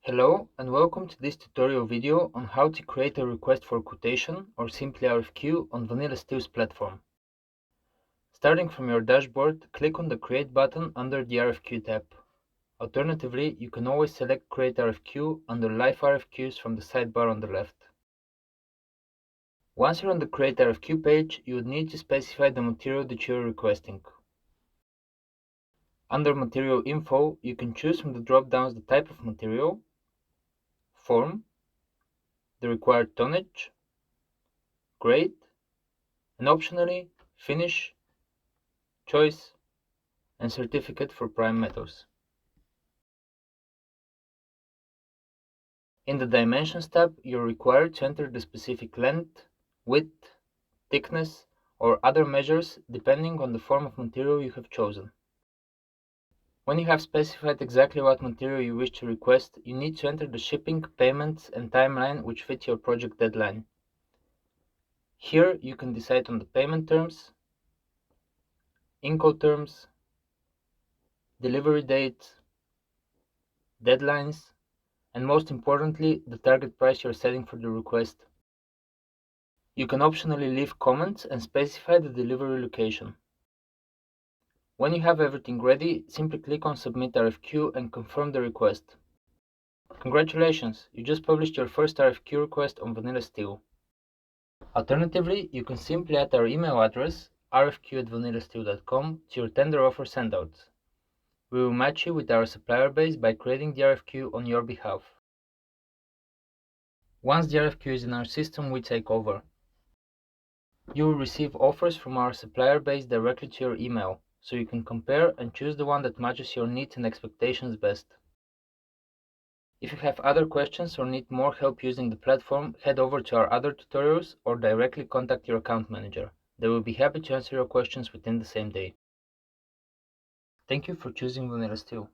Hello and welcome to this tutorial video on how to create a request for quotation or simply RFQ on Vanilla Steel's platform. Starting from your dashboard, click on the Create button under the RFQ tab. Alternatively, you can always select Create RFQ under Live RFQs from the sidebar on the left. Once you're on the Create RFQ page, you would need to specify the material that you're requesting. Under Material Info, you can choose from the drop-downs the type of material, form, the required tonnage, grade, and optionally, finish, choice, and certificate for prime metals. In the Dimensions tab, you're required to enter the specific length, width, thickness, or other measures depending on the form of material you have chosen. When you have specified exactly what material you wish to request, you need to enter the shipping, payments, and timeline which fit your project deadline. Here you can decide on the payment terms, Incoterms, delivery date, deadlines, and most importantly, the target price you're setting for the request. You can optionally leave comments and specify the delivery location. When you have everything ready, simply click on Submit RFQ and confirm the request. Congratulations, you just published your first RFQ request on Vanilla Steel. Alternatively, you can simply add our email address, rfq@vanillasteel.com, to your tender offer sendouts. We will match you with our supplier base by creating the RFQ on your behalf. Once the RFQ is in our system, we take over. You will receive offers from our supplier base directly to your email, so you can compare and choose the one that matches your needs and expectations best. If you have other questions or need more help using the platform, head over to our other tutorials or directly contact your account manager. They will be happy to answer your questions within the same day. Thank you for choosing Vanilla Steel.